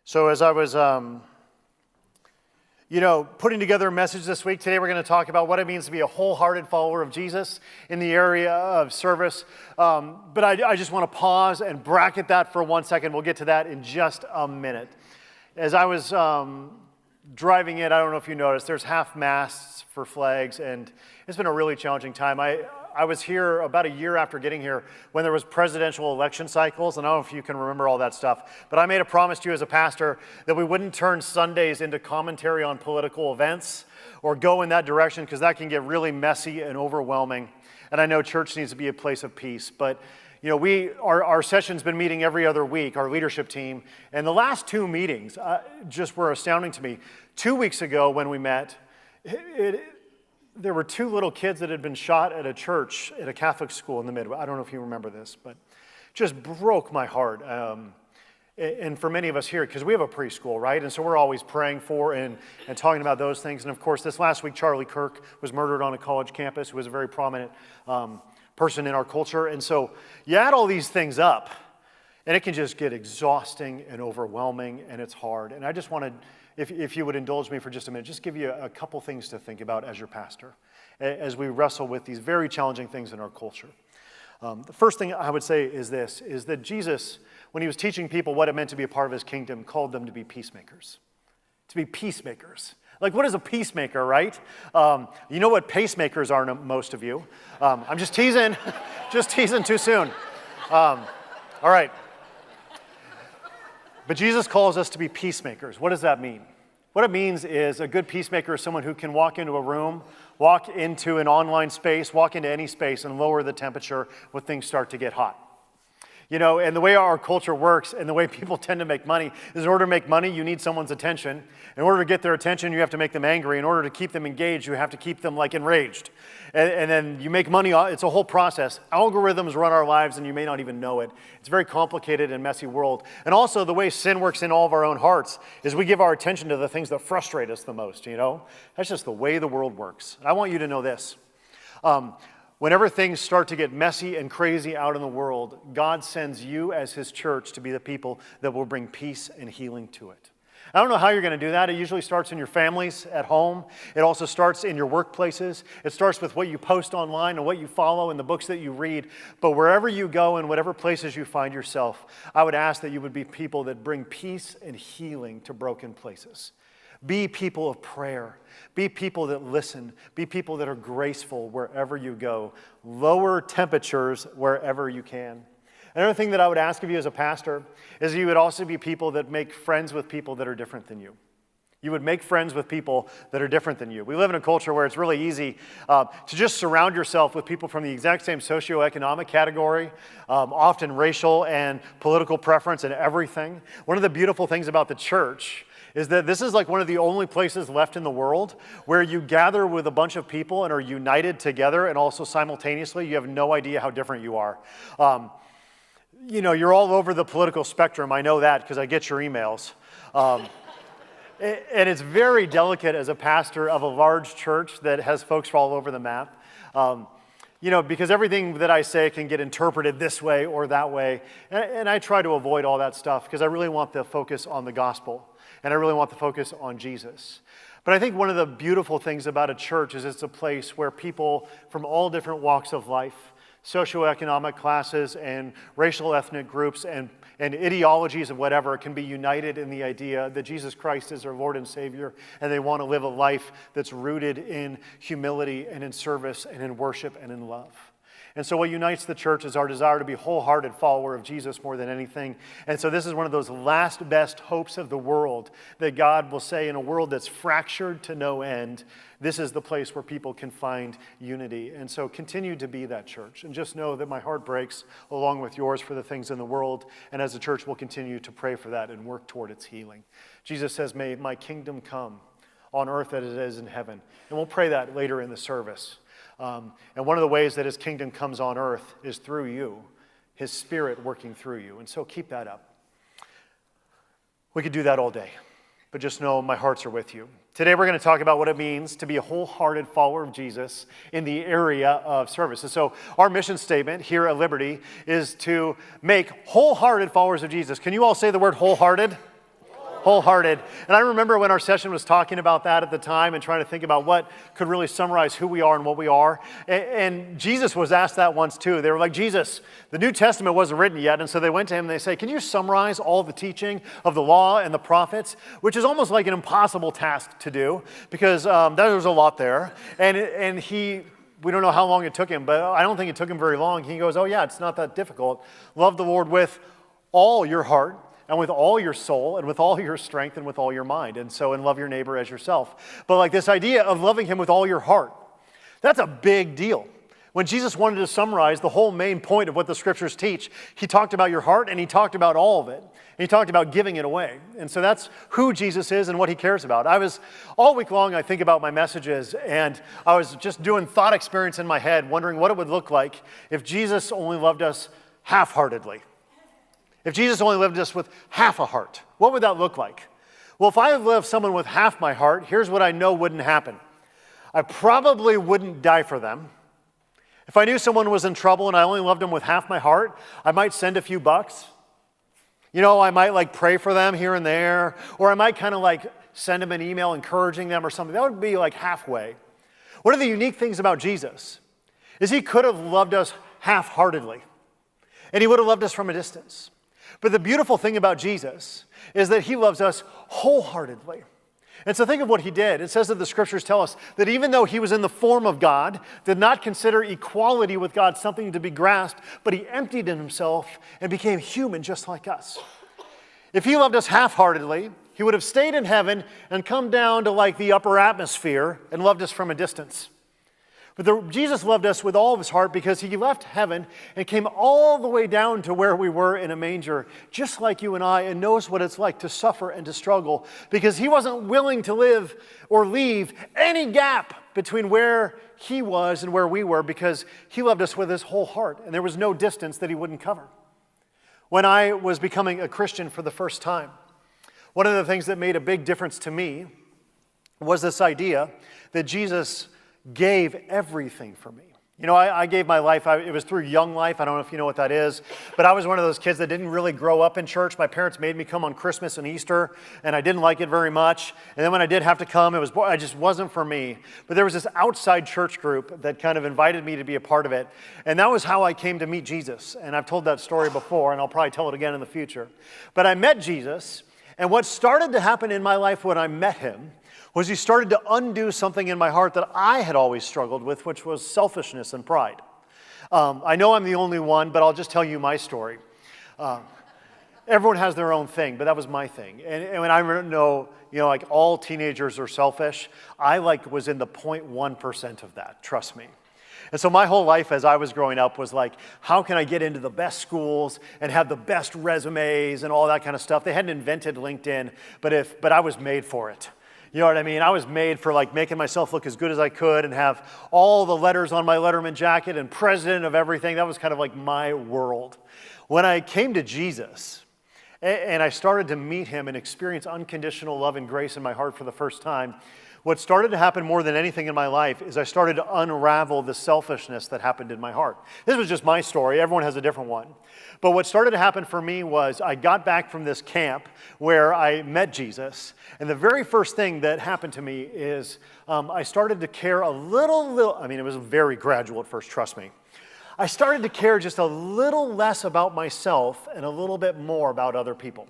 So as I was, putting together a message this week, today we're going to talk about what it means to be a wholehearted follower of Jesus in the area of service. But I just want to pause and bracket that for 1 second. We'll get to that in just a minute. As I was driving in, I don't know if you noticed, there's half-masts for flags, and it's been a really challenging time. I was here about a year after getting here when there was presidential election cycles, and I don't know if you can remember all that stuff, but I made a promise to you as a pastor that we wouldn't turn Sundays into commentary on political events or go in that direction, because that can get really messy and overwhelming. And I know church needs to be a place of peace, but our session's been meeting every other week, our leadership team, and the last two meetings just were astounding to me. 2 weeks ago when we met, there were two little kids that had been shot at a church at a Catholic school in the Midwest. I don't know if you remember this, but just broke my heart. And for many of us here, because we have a preschool, right? And so we're always praying for and talking about those things. And of course, this last week, Charlie Kirk was murdered on a college campus, who was a very prominent person in our culture. And so you add all these things up, and it can just get exhausting and overwhelming, and it's hard. And I just wanted, if you would indulge me for just a minute, just give you a couple things to think about as your pastor, as we wrestle with these very challenging things in our culture. The first thing I would say is this, is that Jesus, when he was teaching people what it meant to be a part of his kingdom, called them to be peacemakers. To be peacemakers. Like, what is a peacemaker, right? You know what pacemakers are, most of you. I'm just teasing, just teasing too soon. All right. But Jesus calls us to be peacemakers. What does that mean? What it means is a good peacemaker is someone who can walk into a room, walk into an online space, walk into any space and lower the temperature when things start to get hot. You know, and the way our culture works and the way people tend to make money is, in order to make money, you need someone's attention. In order to get their attention, you have to make them angry. In order to keep them engaged, you have to keep them, enraged. And then you make money. It's a whole process. Algorithms run our lives, and you may not even know it. It's a very complicated and messy world. And also, the way sin works in all of our own hearts is we give our attention to the things that frustrate us the most, That's just the way the world works. I want you to know this. Whenever things start to get messy and crazy out in the world, God sends you as his church to be the people that will bring peace and healing to it. I don't know how you're going to do that. It usually starts in your families, at home. It also starts in your workplaces. It starts with what you post online and what you follow and the books that you read. But wherever you go and whatever places you find yourself, I would ask that you would be people that bring peace and healing to broken places. Be people of prayer. Be people that listen. Be people that are graceful wherever you go. Lower temperatures wherever you can. Another thing that I would ask of you as a pastor is you would also be people that make friends with people that are different than you. You would make friends with people that are different than you. We live in a culture where it's really easy to just surround yourself with people from the exact same socioeconomic category, often racial and political preference and everything. One of the beautiful things about the church is that this is one of the only places left in the world where you gather with a bunch of people and are united together, and also simultaneously you have no idea how different you are. You're all over the political spectrum. I know that because I get your emails. And it's very delicate as a pastor of a large church that has folks all over the map. Because everything that I say can get interpreted this way or that way. And I try to avoid all that stuff because I really want the focus on the gospel. And I really want the focus on Jesus. But I think one of the beautiful things about a church is it's a place where people from all different walks of life, socioeconomic classes and racial ethnic groups and ideologies and whatever, can be united in the idea that Jesus Christ is their Lord and Savior, and they want to live a life that's rooted in humility and in service and in worship and in love. And so what unites the church is our desire to be a wholehearted follower of Jesus more than anything. And so this is one of those last best hopes of the world that God will say, in a world that's fractured to no end, this is the place where people can find unity. And so continue to be that church. And just know that my heart breaks along with yours for the things in the world. And as a church, we'll continue to pray for that and work toward its healing. Jesus says, may my kingdom come on earth as it is in heaven. And we'll pray that later in the service. And one of the ways that his kingdom comes on earth is through you, his Spirit working through you. And so keep that up. We could do that all day, but just know my hearts are with you. Today we're going to talk about what it means to be a wholehearted follower of Jesus in the area of service. And so our mission statement here at Liberty is to make wholehearted followers of Jesus. Can you all say the word wholehearted? Wholehearted. And I remember when our session was talking about that at the time and trying to think about what could really summarize who we are and what we are. And Jesus was asked that once too. They were like, Jesus, the New Testament wasn't written yet. And so they went to him and they say, can you summarize all the teaching of the law and the prophets? Which is almost like an impossible task to do because there was a lot there. And we don't know how long it took him, but I don't think it took him very long. He goes, oh yeah, it's not that difficult. Love the Lord with all your heart, and with all your soul, and with all your strength, and with all your mind. And love your neighbor as yourself. But like this idea of loving him with all your heart, that's a big deal. When Jesus wanted to summarize the whole main point of what the scriptures teach, he talked about your heart, and he talked about all of it. And he talked about giving it away. And so that's who Jesus is and what he cares about. All week long, I think about my messages, and I was just doing thought experience in my head, wondering what it would look like if Jesus only loved us half-heartedly. If Jesus only loved us with half a heart, what would that look like? Well, if I loved someone with half my heart, here's what I know wouldn't happen. I probably wouldn't die for them. If I knew someone was in trouble and I only loved them with half my heart, I might send a few bucks. I might pray for them here and there, or I might kind of send them an email encouraging them or something. That would be halfway. One of the unique things about Jesus is he could have loved us half-heartedly, and he would have loved us from a distance. But the beautiful thing about Jesus is that he loves us wholeheartedly. And so think of what he did. It says that the scriptures tell us that even though he was in the form of God, did not consider equality with God something to be grasped, but he emptied himself and became human just like us. If he loved us half-heartedly, he would have stayed in heaven and come down to the upper atmosphere and loved us from a distance. But Jesus loved us with all of his heart because he left heaven and came all the way down to where we were in a manger, just like you and I, and knows what it's like to suffer and to struggle because he wasn't willing to live or leave any gap between where he was and where we were because he loved us with his whole heart, and there was no distance that he wouldn't cover. When I was becoming a Christian for the first time, one of the things that made a big difference to me was this idea that Jesus gave everything for me. I gave my life, it was through Young Life. I don't know if you know what that is, but I was one of those kids that didn't really grow up in church. My parents made me come on Christmas and Easter, and I didn't like it very much. And then when I did have to come, it just wasn't for me. But there was this outside church group that kind of invited me to be a part of it. And that was how I came to meet Jesus. And I've told that story before, and I'll probably tell it again in the future. But I met Jesus, and what started to happen in my life when I met him was he started to undo something in my heart that I had always struggled with, which was selfishness and pride. I know I'm the only one, but I'll just tell you my story. Everyone has their own thing, but that was my thing. And when I know, all teenagers are selfish, I was in the 0.1% of that, trust me. And so my whole life as I was growing up was how can I get into the best schools and have the best resumes and all that kind of stuff. They hadn't invented LinkedIn, but I was made for it. You know what I mean? I was made for making myself look as good as I could and have all the letters on my Letterman jacket and president of everything. That was kind of my world. When I came to Jesus and I started to meet him and experience unconditional love and grace in my heart for the first time, what started to happen more than anything in my life is I started to unravel the selfishness that happened in my heart. This was just my story. Everyone has a different one. But what started to happen for me was I got back from this camp where I met Jesus, and the very first thing that happened to me is I started to care a little, it was very gradual at first, trust me. I started to care just a little less about myself and a little bit more about other people.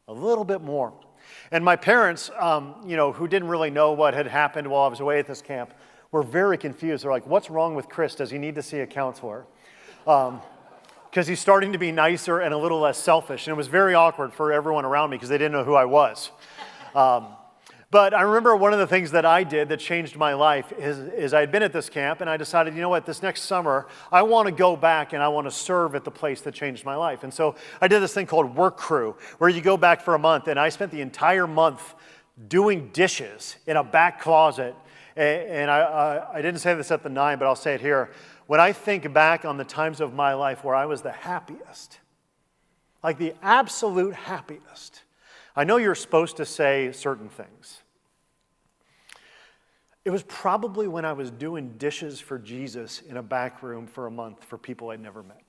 A little bit more. And my parents, who didn't really know what had happened while I was away at this camp, were very confused. They're like, what's wrong with Chris? Does he need to see a counselor? Because he's starting to be nicer and a little less selfish. And it was very awkward for everyone around me because they didn't know who I was. But I remember one of the things that I did that changed my life is I had been at this camp and I decided, you know what, this next summer, I want to go back and I want to serve at the place that changed my life. And so I did this thing called Work Crew, where you go back for a month, and I spent the entire month doing dishes in a back closet. And I didn't say this at the 9, but I'll say it here. When I think back on the times of my life where I was the happiest, the absolute happiest, I know you're supposed to say certain things. It was probably when I was doing dishes for Jesus in a back room for a month for people I'd never met.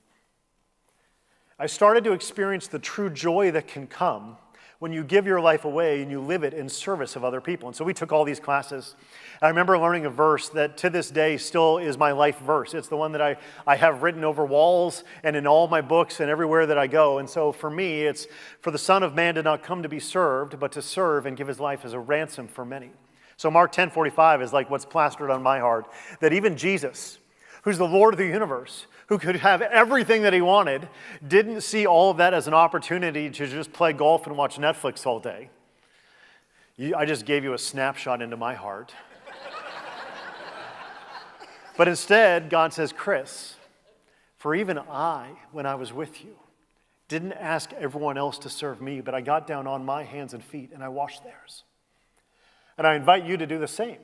I started to experience the true joy that can come when you give your life away and you live it in service of other people. And so we took all these classes. I remember learning a verse that to this day still is my life verse. It's the one that I have written over walls and in all my books and everywhere that I go. And so for me, it's, for the Son of Man did not come to be served, but to serve and give his life as a ransom for many. So Mark 10:45 is like what's plastered on my heart, that even Jesus, who's the Lord of the universe, who could have everything that he wanted, didn't see all of that as an opportunity to just play golf and watch Netflix all day. I just gave you a snapshot into my heart. But instead, God says, Chris, for even I, when I was with you, didn't ask everyone else to serve me, but I got down on my hands and feet and I washed theirs. And I invite you to do the same.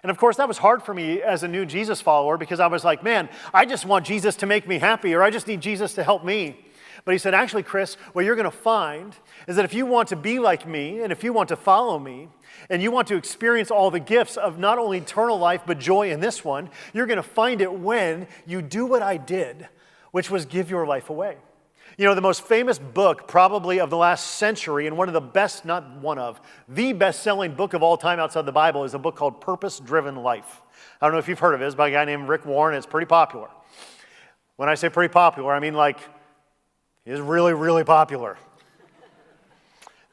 And of course, that was hard for me as a new Jesus follower because I was like, man, I just want Jesus to make me happy, or I just need Jesus to help me. But he said, actually, Chris, what you're going to find is that if you want to be like me and if you want to follow me and you want to experience all the gifts of not only eternal life but joy in this one, you're going to find it when you do what I did, which was give your life away. You know, the most famous book probably of the last century, and one of the best, not one of, the best-selling book of all time outside the Bible is a book called Purpose-Driven Life. I don't know if you've heard of it. It's by a guy named Rick Warren. It's pretty popular. When I say pretty popular, I mean like, it's really, really popular.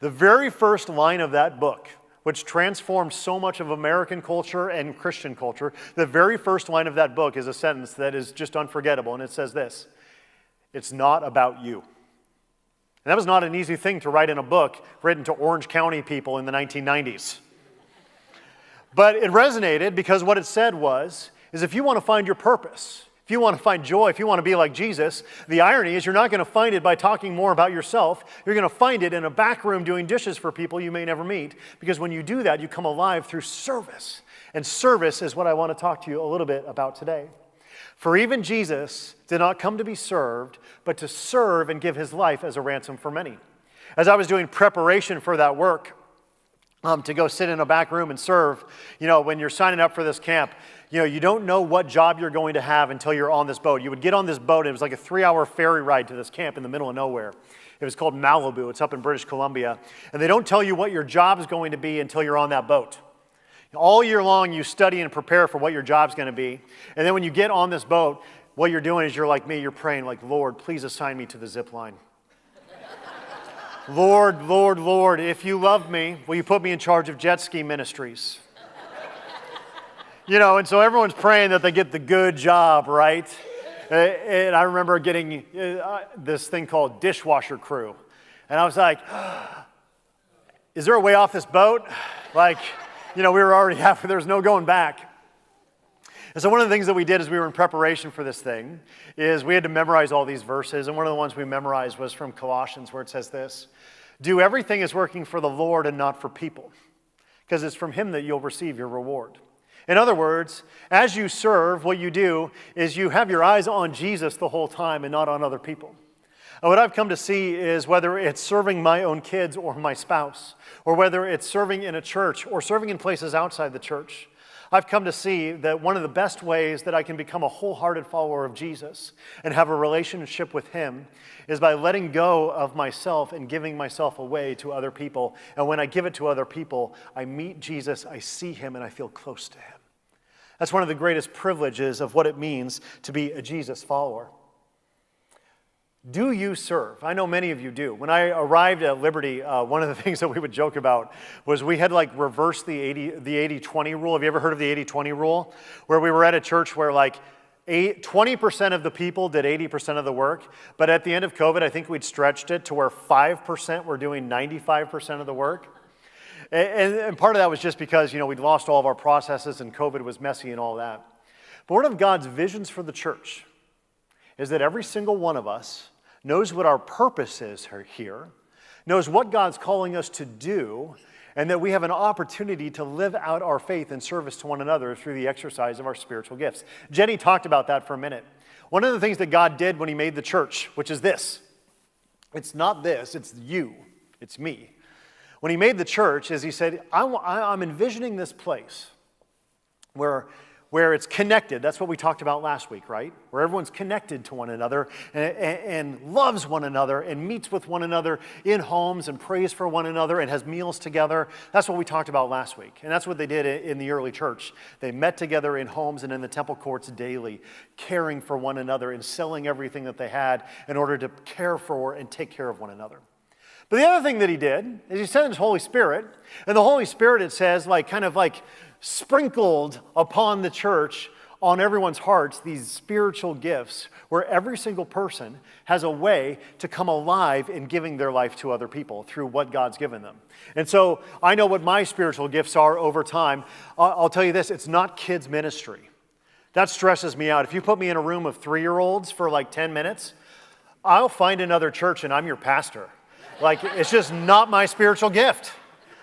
The very first line of that book, which transformed so much of American culture and Christian culture, the very first line of that book is a sentence that is just unforgettable, and it says this: it's not about you. And that was not an easy thing to write in a book written to Orange County people in the 1990s. But it resonated because what it said is if you want to find your purpose, if you want to find joy, if you want to be like Jesus, the irony is you're not going to find it by talking more about yourself. You're going to find it in a back room doing dishes for people you may never meet, because when you do that, you come alive through service. And service is what I want to talk to you a little bit about today. For even Jesus did not come to be served, but to serve and give his life as a ransom for many. As I was doing preparation for that work, to go sit in a back room and serve, you know, when you're signing up for this camp, you know, you don't know what job you're going to have until you're on this boat. You would get on this boat. It was like a 3-hour ferry ride to this camp in the middle of nowhere. It was called Malibu. It's up in British Columbia. And they don't tell you what your job is going to be until you're on that boat. All year long, you study and prepare for what your job's going to be. And then when you get on this boat, what you're doing is you're like me, you're praying like, Lord, please assign me to the zip line. Lord, Lord, Lord, if you love me, will you put me in charge of jet ski ministries? You know, and so everyone's praying that they get the good job, right? And I remember getting this thing called dishwasher crew. And I was like, is there a way off this boat? Like, you know, we were already halfway, there was no going back. And so one of the things that we did as we were in preparation for this thing is we had to memorize all these verses. And one of the ones we memorized was from Colossians, where it says this: do everything as working for the Lord and not for people, because it's from him that you'll receive your reward. In other words, as you serve, what you do is you have your eyes on Jesus the whole time and not on other people. And what I've come to see is whether it's serving my own kids or my spouse, or whether it's serving in a church or serving in places outside the church, I've come to see that one of the best ways that I can become a wholehearted follower of Jesus and have a relationship with him is by letting go of myself and giving myself away to other people. And when I give it to other people, I meet Jesus, I see him, and I feel close to him. That's one of the greatest privileges of what it means to be a Jesus follower. Do you serve? I know many of you do. When I arrived at Liberty, one of the things that we would joke about was we had like reversed the 80-20 rule. Have you ever heard of the 80-20 rule? Where we were at a church where like 20% of the people did 80% of the work, but at the end of COVID, I think we'd stretched it to where 5% were doing 95% of the work. And part of that was just because, you know, we'd lost all of our processes and COVID was messy and all that. But one of God's visions for the church is that every single one of us knows what our purpose is here, knows what God's calling us to do, and that we have an opportunity to live out our faith and service to one another through the exercise of our spiritual gifts. Jenny talked about that for a minute. One of the things that God did when he made the church, which is this: it's not this, it's you, it's me. When he made the church, is he said, I'm envisioning this place where where it's connected. That's what we talked about last week, right? Where everyone's connected to one another and loves one another and meets with one another in homes and prays for one another and has meals together. That's what we talked about last week. And that's what they did in the early church. They met together in homes and in the temple courts daily, caring for one another and selling everything that they had in order to care for and take care of one another. But the other thing that he did is he sent his Holy Spirit, and the Holy Spirit, it says, kind of sprinkled upon the church, on everyone's hearts, these spiritual gifts where every single person has a way to come alive in giving their life to other people through what God's given them. And so I know what my spiritual gifts are over time. I'll tell you this, it's not kids ministry. That stresses me out. If you put me in a room of 3-year-olds for 10 minutes, I'll find another church and I'm your pastor. It's just not my spiritual gift.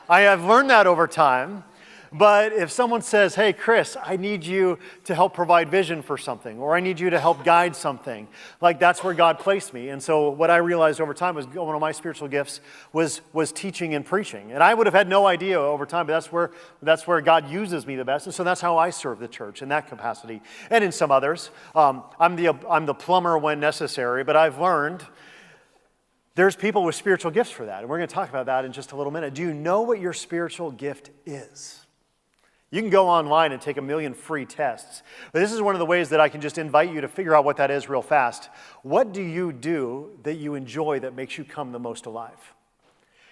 I have learned that over time. But if someone says, hey, Chris, I need you to help provide vision for something, or I need you to help guide something, that's where God placed me. And so what I realized over time was one of my spiritual gifts was teaching and preaching. And I would have had no idea over time, but that's where God uses me the best. And so that's how I serve the church in that capacity. And in some others, I'm the plumber when necessary, but I've learned there's people with spiritual gifts for that. And we're going to talk about that in just a little minute. Do you know what your spiritual gift is? You can go online and take 1 million free tests. But this is one of the ways that I can just invite you to figure out what that is real fast. What do you do that you enjoy that makes you come the most alive?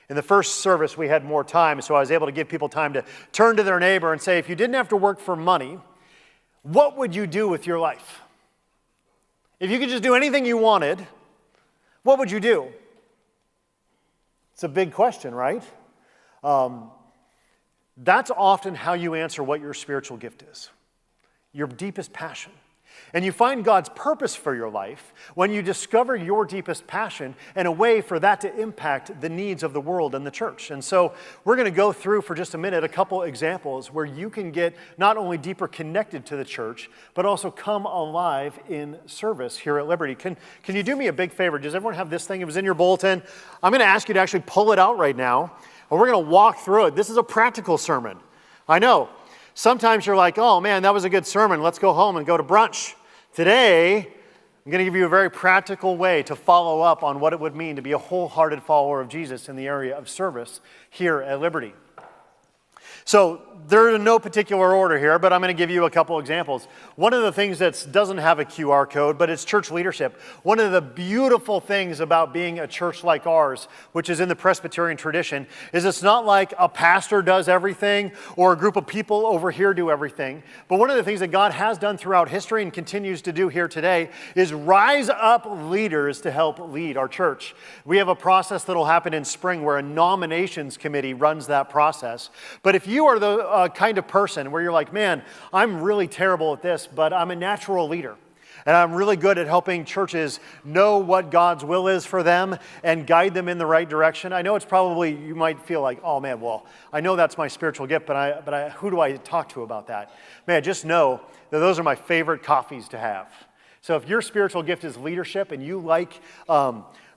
In the first service, we had more time, so I was able to give people time to turn to their neighbor and say, if you didn't have to work for money, what would you do with your life? If you could just do anything you wanted, what would you do? It's a big question, right? That's often how you answer what your spiritual gift is, your deepest passion. And you find God's purpose for your life when you discover your deepest passion and a way for that to impact the needs of the world and the church. And so we're going to go through for just a minute a couple examples where you can get not only deeper connected to the church, but also come alive in service here at Liberty. Can you do me a big favor? Does everyone have this thing? It was in your bulletin. I'm going to ask you to actually pull it out right now. And we're going to walk through it. This is a practical sermon. I know. Sometimes you're like, oh man, that was a good sermon. Let's go home and go to brunch. Today, I'm going to give you a very practical way to follow up on what it would mean to be a wholehearted follower of Jesus in the area of service here at Liberty. So they're in no particular order here, but I'm going to give you a couple examples. One of the things that doesn't have a QR code, but it's church leadership. One of the beautiful things about being a church like ours, which is in the Presbyterian tradition, is it's not like a pastor does everything or a group of people over here do everything. But one of the things that God has done throughout history and continues to do here today is rise up leaders to help lead our church. We have a process that will happen in spring where a nominations committee runs that process. But if you are the kind of person where you're like, man, I'm really terrible at this, but I'm a natural leader. And I'm really good at helping churches know what God's will is for them and guide them in the right direction. I know it's probably, you might feel like, oh man, well, I know that's my spiritual gift, but who do I talk to about that? Man, just know that those are my favorite coffees to have. So if your spiritual gift is leadership and you like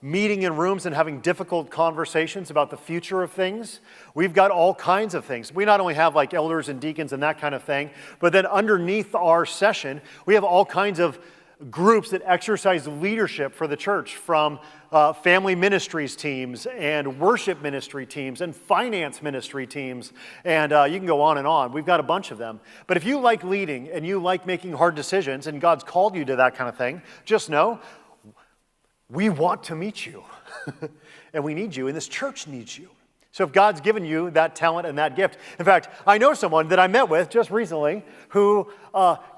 meeting in rooms and having difficult conversations about the future of things, we've got all kinds of things. We not only have elders and deacons and that kind of thing, but then underneath our session, we have all kinds of groups that exercise leadership for the church, from family ministries teams and worship ministry teams and finance ministry teams, and you can go on and on. We've got a bunch of them. But if you like leading and you like making hard decisions and God's called you to that kind of thing, just know we want to meet you, and we need you, and this church needs you. So if God's given you that talent and that gift, in fact, I know someone that I met with just recently who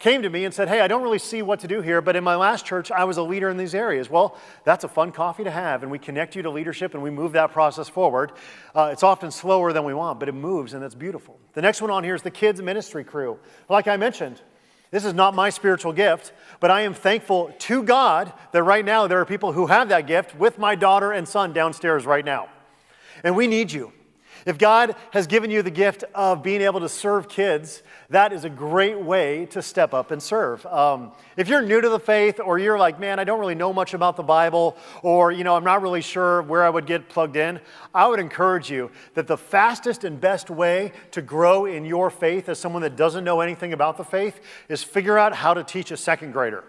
came to me and said, hey, I don't really see what to do here, but in my last church, I was a leader in these areas. Well, that's a fun coffee to have, and we connect you to leadership, and we move that process forward. It's often slower than we want, but it moves, and that's beautiful. The next one on here is the kids ministry crew. Like I mentioned, this is not my spiritual gift, but I am thankful to God that right now there are people who have that gift with my daughter and son downstairs right now. And we need you. If God has given you the gift of being able to serve kids, that is a great way to step up and serve. If you're new to the faith, or you're like, man, I don't really know much about the Bible, or I'm not really sure where I would get plugged in, I would encourage you that the fastest and best way to grow in your faith as someone that doesn't know anything about the faith is figure out how to teach a second grader.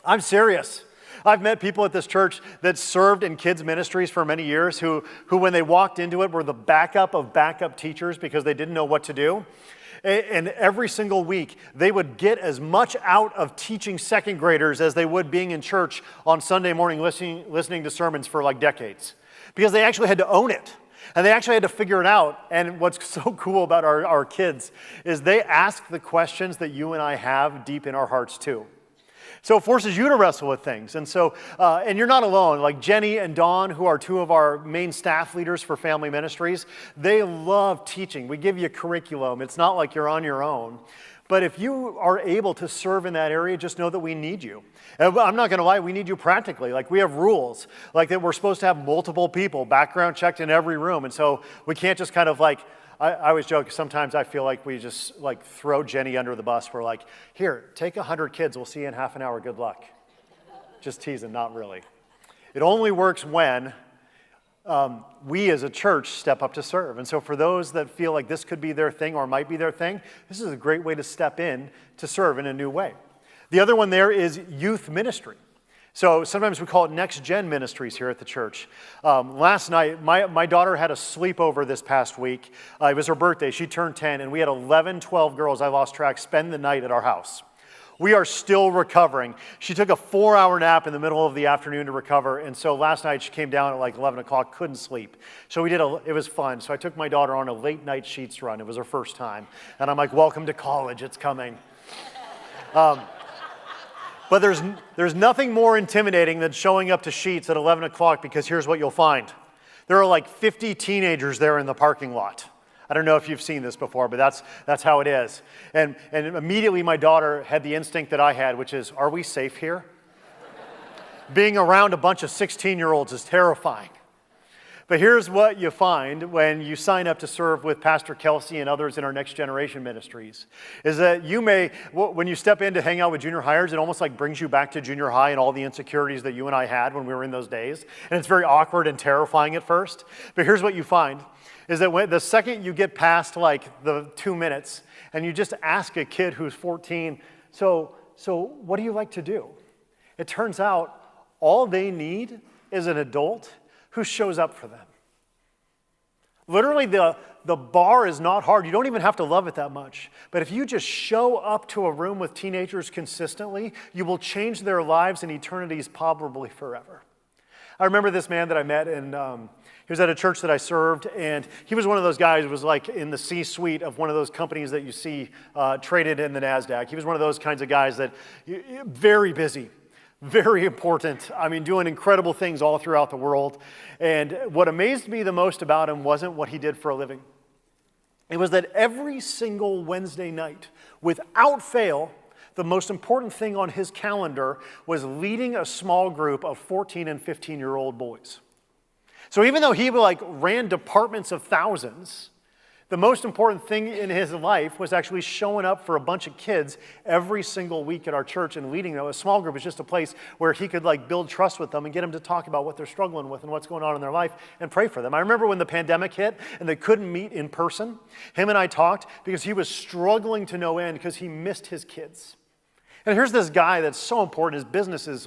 I'm serious. I've met people at this church that served in kids ministries for many years who when they walked into it were the backup of backup teachers because they didn't know what to do. And every single week, they would get as much out of teaching second graders as they would being in church on Sunday morning listening to sermons for like decades. Because they actually had to own it. And they actually had to figure it out. And what's so cool about our kids is they ask the questions that you and I have deep in our hearts too. So it forces you to wrestle with things. And so, and you're not alone. Like Jenny and Dawn, who are two of our main staff leaders for family ministries, they love teaching. We give you a curriculum. It's not like you're on your own. But if you are able to serve in that area, just know that we need you. And I'm not going to lie, we need you practically. Like we have rules, like that we're supposed to have multiple people background checked in every room. And so we can't just kind of like, I always joke, sometimes I feel like we just like throw Jenny under the bus. We're like, here, take 100 kids. We'll see you in half an hour. Good luck. Just teasing, not really. It only works when we as a church step up to serve. And so for those that feel like this could be their thing or might be their thing, this is a great way to step in to serve in a new way. The other one there is youth ministry. So sometimes we call it Next Gen Ministries here at the church. Last night, my daughter had a sleepover this past week. It was her birthday. She turned 10, and we had 11, 12 girls, I lost track, spend the night at our house. We are still recovering. She took a 4-hour nap in the middle of the afternoon to recover, and so last night she came down at like 11 o'clock, couldn't sleep. So it was fun. So I took my daughter on a late night sheets run. It was her first time. And I'm like, welcome to college, it's coming. But there's nothing more intimidating than showing up to Sheetz at 11 o'clock because here's what you'll find. There are like 50 teenagers there in the parking lot. I don't know if you've seen this before, but that's how it is. And immediately my daughter had the instinct that I had, which is, are we safe here? Being around a bunch of 16-year-olds is terrifying. But here's what you find when you sign up to serve with Pastor Kelsey and others in our Next Generation Ministries, is that when you step in to hang out with junior hires, it almost like brings you back to junior high and all the insecurities that you and I had when we were in those days. And it's very awkward and terrifying at first. But here's what you find, is that the second you get past like the 2 minutes and you just ask a kid who's 14, so what do you like to do? It turns out all they need is an adult who shows up for them. Literally, the bar is not hard. You don't even have to love it that much. But if you just show up to a room with teenagers consistently, you will change their lives and eternities probably forever. I remember this man that I met, and he was at a church that I served, and he was one of those guys who was like in the C-suite of one of those companies that you see traded in the NASDAQ. He was one of those kinds of guys that, very busy. Very important. I mean, doing incredible things all throughout the world. And what amazed me the most about him wasn't what he did for a living. It was that every single Wednesday night, without fail, the most important thing on his calendar was leading a small group of 14 and 15-year-old boys. So even though he ran departments of thousands, the most important thing in his life was actually showing up for a bunch of kids every single week at our church and leading them. A small group is just a place where he could build trust with them and get them to talk about what they're struggling with and what's going on in their life and pray for them. I remember when the pandemic hit and they couldn't meet in person, him and I talked because he was struggling to no end because he missed his kids. And here's this guy that's so important. His business is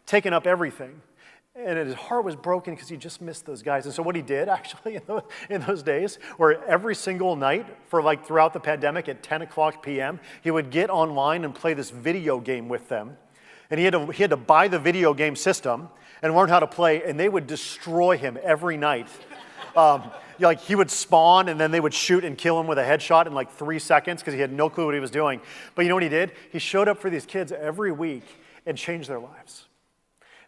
taking up everything. And his heart was broken because he just missed those guys. And so what he did actually in those days, where every single night for throughout the pandemic at 10 o'clock p.m., he would get online and play this video game with them. And he had to buy the video game system and learn how to play, and they would destroy him every night. He would spawn, and then they would shoot and kill him with a headshot in 3 seconds because he had no clue what he was doing. But you know what he did? He showed up for these kids every week and changed their lives.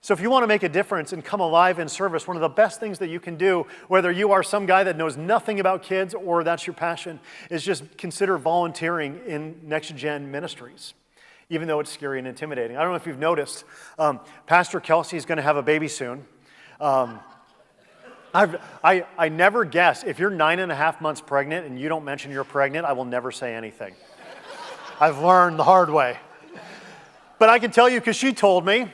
So if you want to make a difference and come alive in service, one of the best things that you can do, whether you are some guy that knows nothing about kids or that's your passion, is just consider volunteering in Next Gen Ministries, even though it's scary and intimidating. I don't know if you've noticed, Pastor Kelsey is going to have a baby soon. I never guess. If you're 9.5 months pregnant and you don't mention you're pregnant, I will never say anything. I've learned the hard way. But I can tell you, because she told me,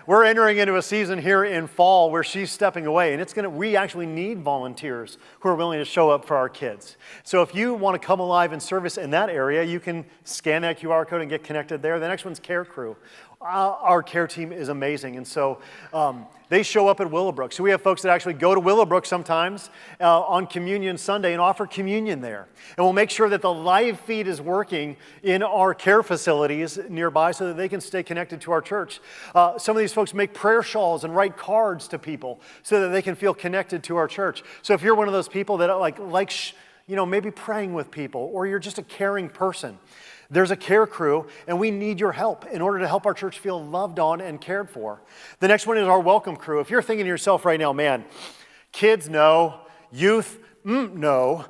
we're entering into a season here in fall where she's stepping away, and we actually need volunteers who are willing to show up for our kids. So if you want to come alive in service in that area, you can scan that QR code and get connected there. The next one's Care Crew. Our care team is amazing, and so they show up at Willowbrook. So we have folks that actually go to Willowbrook sometimes on Communion Sunday and offer communion there. And we'll make sure that the live feed is working in our care facilities nearby so that they can stay connected to our church. Some of these folks make prayer shawls and write cards to people so that they can feel connected to our church. So if you're one of those people that like maybe praying with people, or you're just a caring person, there's a care crew, and we need your help in order to help our church feel loved on and cared for. The next one is our welcome crew. If you're thinking to yourself right now, man, kids, no. Youth, no.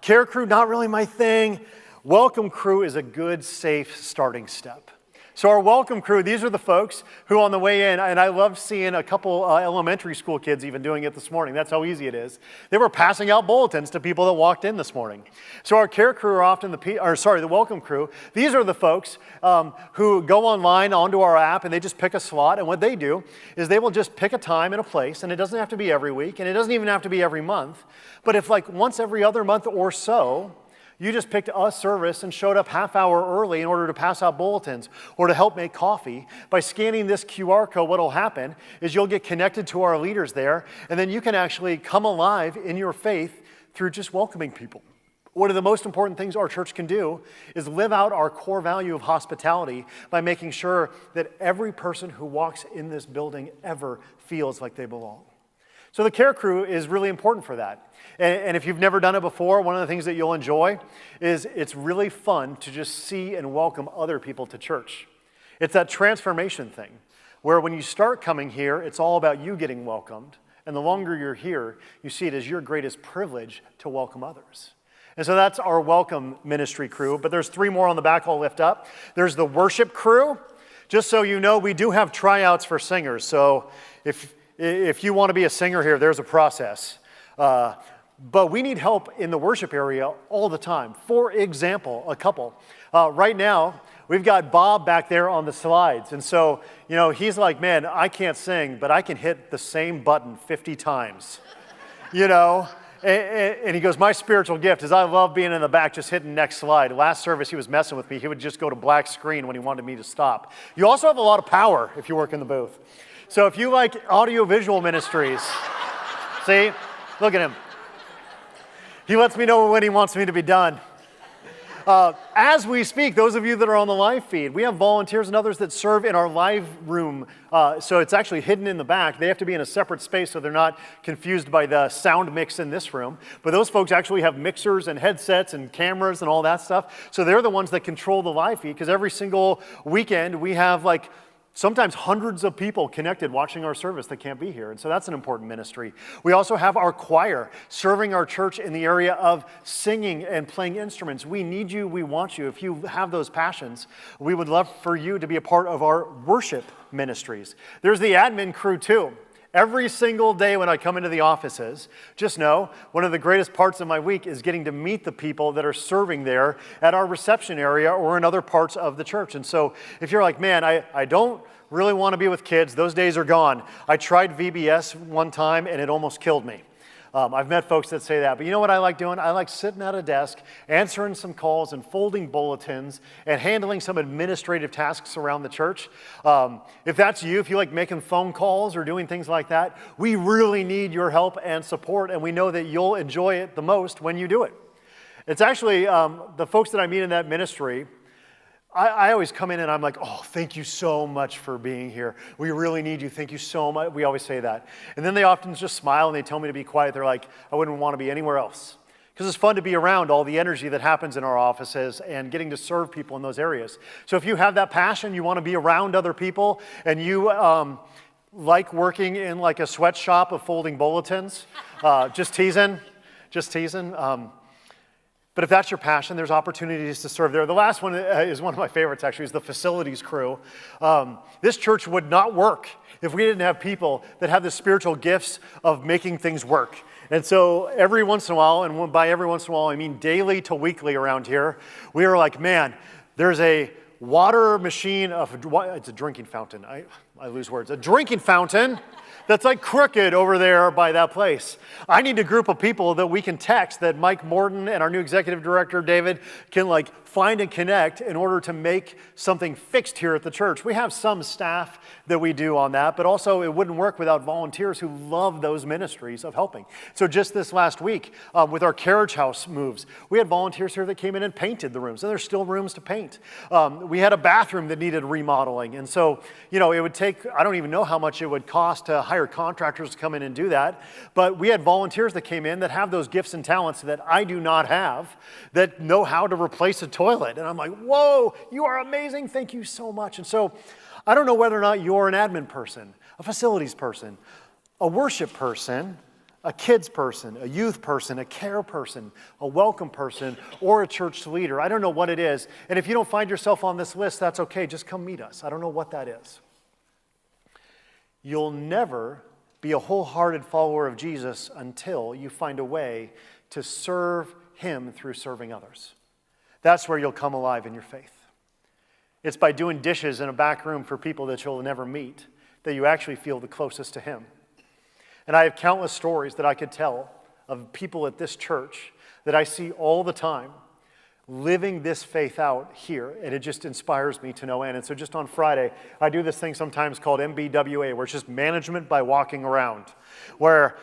Care crew, not really my thing. Welcome crew is a good, safe starting step. So our welcome crew, these are the folks who on the way in, and I loved seeing a couple elementary school kids even doing it this morning. That's how easy it is. They were passing out bulletins to people that walked in this morning. So our care crew are often the welcome crew. These are the folks who go online onto our app and they just pick a slot. And what they do is they will just pick a time and a place, and it doesn't have to be every week, and it doesn't even have to be every month. But if like once every other month or so, you just picked a service and showed up half hour early in order to pass out bulletins or to help make coffee. By scanning this QR code, what will happen is you'll get connected to our leaders there, and then you can actually come alive in your faith through just welcoming people. One of the most important things our church can do is live out our core value of hospitality by making sure that every person who walks in this building ever feels like they belong. So the care crew is really important for that. And if you've never done it before, one of the things that you'll enjoy is it's really fun to just see and welcome other people to church. It's that transformation thing where when you start coming here, it's all about you getting welcomed. And the longer you're here, you see it as your greatest privilege to welcome others. And so that's our welcome ministry crew. But there's 3 more on the back I'll lift up. There's the worship crew. Just so you know, we do have tryouts for singers. So if you want to be a singer here, there's a process. But we need help in the worship area all the time. For example, a couple. Right now, we've got Bob back there on the slides. And so, he's like, man, I can't sing, but I can hit the same button 50 times. And he goes, my spiritual gift is I love being in the back just hitting next slide. Last service, he was messing with me. He would just go to black screen when he wanted me to stop. You also have a lot of power if you work in the booth. So if you like audiovisual ministries, see, look at him. He lets me know when he wants me to be done. As we speak, those of you that are on the live feed, we have volunteers and others that serve in our live room. So it's actually hidden in the back. They have to be in a separate space so they're not confused by the sound mix in this room. But those folks actually have mixers and headsets and cameras and all that stuff. So they're the ones that control the live feed, because every single weekend we have sometimes hundreds of people connected watching our service that can't be here. And so that's an important ministry. We also have our choir serving our church in the area of singing and playing instruments. We need you. We want you. If you have those passions, we would love for you to be a part of our worship ministries. There's the admin crew too. Every single day when I come into the offices, just know one of the greatest parts of my week is getting to meet the people that are serving there at our reception area or in other parts of the church. And so if you're like, man, I don't really want to be with kids, those days are gone. I tried VBS one time and it almost killed me. I've met folks that say that, but you know what I like doing? I like sitting at a desk, answering some calls and folding bulletins and handling some administrative tasks around the church. If that's you, if you like making phone calls or doing things like that, we really need your help and support, and we know that you'll enjoy it the most when you do it. It's actually the folks that I meet in that ministry, I always come in and I'm like, oh, thank you so much for being here. We really need you. Thank you so much. We always say that. And then they often just smile and they tell me to be quiet. They're like, I wouldn't want to be anywhere else. Because it's fun to be around all the energy that happens in our offices and getting to serve people in those areas. So if you have that passion, you want to be around other people, and you like working in like a sweatshop of folding bulletins, just teasing. But if that's your passion, there's opportunities to serve there. The last one is one of my favorites, actually, is the facilities crew. This church would not work if we didn't have people that have the spiritual gifts of making things work. And so every once in a while, and by every once in a while, I mean daily to weekly around here, we are like, man, there's a water machine it's a drinking fountain. I lose words. A drinking fountain that's like crooked over there by that place. I need a group of people that we can text, that Mike Morton and our new executive director, David, can like find and connect in order to make something fixed here at the church. We have some staff that we do on that, but also it wouldn't work without volunteers who love those ministries of helping. So just this last week, with our carriage house moves, we had volunteers here that came in and painted the rooms, and there's still rooms to paint. We had a bathroom that needed remodeling, and so, it would take, I don't even know how much it would cost to hire contractors to come in and do that, but we had volunteers that came in that have those gifts and talents that I do not have, that know how to replace a toilet. And I'm like, whoa, you are amazing. Thank you so much. And so I don't know whether or not you're an admin person, a facilities person, a worship person, a kids person, a youth person, a care person, a welcome person, or a church leader. I don't know what it is. And if you don't find yourself on this list, that's okay. Just come meet us. I don't know what that is. You'll never be a wholehearted follower of Jesus until you find a way to serve him through serving others. That's where you'll come alive in your faith. It's by doing dishes in a back room for people that you'll never meet that you actually feel the closest to him. And I have countless stories that I could tell of people at this church that I see all the time living this faith out here, and it just inspires me to no end. And so just on Friday, I do this thing sometimes called MBWA, where it's just management by walking around, where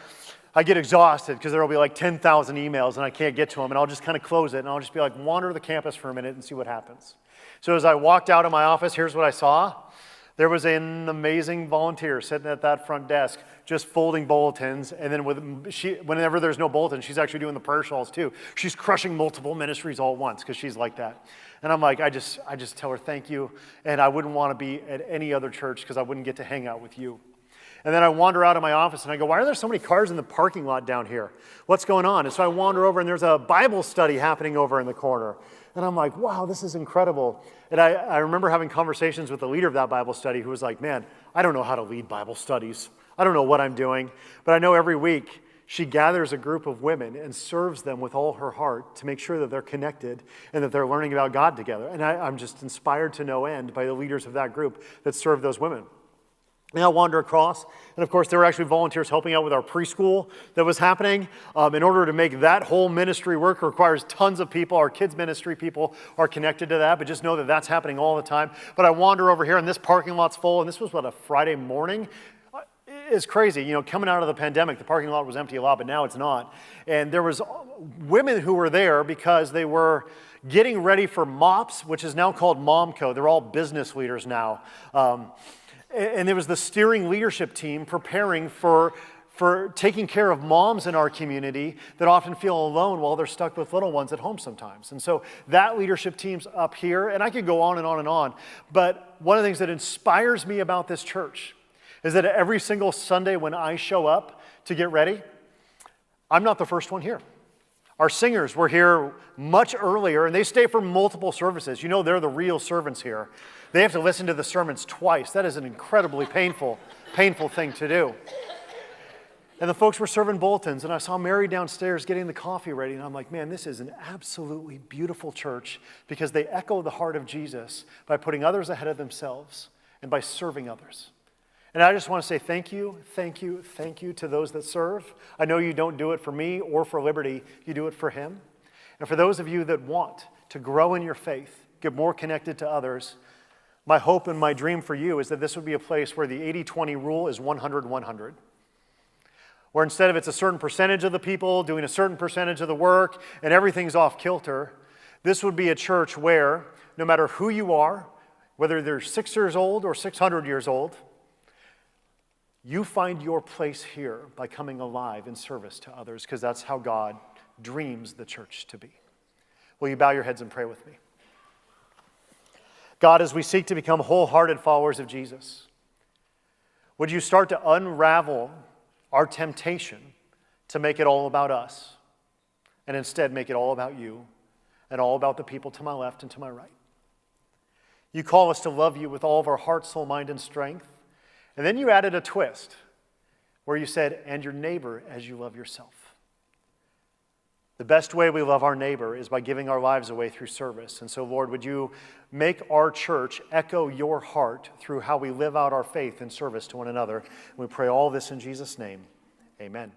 I get exhausted because there will be like 10,000 emails and I can't get to them, and I'll just kind of close it, and I'll just be like, wander the campus for a minute and see what happens. So as I walked out of my office, here's what I saw. There was an amazing volunteer sitting at that front desk just folding bulletins, and then whenever there's no bulletin, she's actually doing the prayer shawls too. She's crushing multiple ministries all at once because she's like that. And I'm like, I just tell her thank you, and I wouldn't want to be at any other church because I wouldn't get to hang out with you. And then I wander out of my office and I go, why are there so many cars in the parking lot down here? What's going on? And so I wander over and there's a Bible study happening over in the corner. And I'm like, wow, this is incredible. And I remember having conversations with the leader of that Bible study who was like, man, I don't know how to lead Bible studies. I don't know what I'm doing. But I know every week she gathers a group of women and serves them with all her heart to make sure that they're connected and that they're learning about God together. And I'm just inspired to no end by the leaders of that group that serve those women. And I'll wander across, and of course there were actually volunteers helping out with our preschool that was happening. In order to make that whole ministry work requires tons of people. Our kids ministry people are connected to that, but just know that that's happening all the time. But I wander over here, and this parking lot's full, and this was, a Friday morning? It's crazy. Coming out of the pandemic, the parking lot was empty a lot, but now it's not. And there was women who were there because they were getting ready for MOPS, which is now called MOMCO. They're all business leaders now. And there was the steering leadership team preparing for taking care of moms in our community that often feel alone while they're stuck with little ones at home sometimes. And so that leadership team's up here, and I could go on and on and on. But one of the things that inspires me about this church is that every single Sunday when I show up to get ready, I'm not the first one here. Our singers were here much earlier, and they stay for multiple services. They're the real servants here. They have to listen to the sermons twice. That is an incredibly painful thing to do. And the folks were serving bulletins, and I saw Mary downstairs getting the coffee ready, and I'm like, man, this is an absolutely beautiful church because they echo the heart of Jesus by putting others ahead of themselves and by serving others. And I just want to say thank you to those that serve. I know you don't do it for me or for Liberty. You do it for him. And for those of you that want to grow in your faith, get more connected to others, my hope and my dream for you is that this would be a place where the 80-20 rule is 100-100. Where instead of it's a certain percentage of the people doing a certain percentage of the work and everything's off kilter, this would be a church where no matter who you are, whether they're 6 years old or 600 years old, you find your place here by coming alive in service to others because that's how God dreams the church to be. Will you bow your heads and pray with me? God, as we seek to become wholehearted followers of Jesus, would you start to unravel our temptation to make it all about us and instead make it all about you and all about the people to my left and to my right. You call us to love you with all of our heart, soul, mind, and strength. And then you added a twist where you said, and your neighbor as you love yourself. The best way we love our neighbor is by giving our lives away through service. And so, Lord, would you make our church echo your heart through how we live out our faith in service to one another? And we pray all this in Jesus' name. Amen.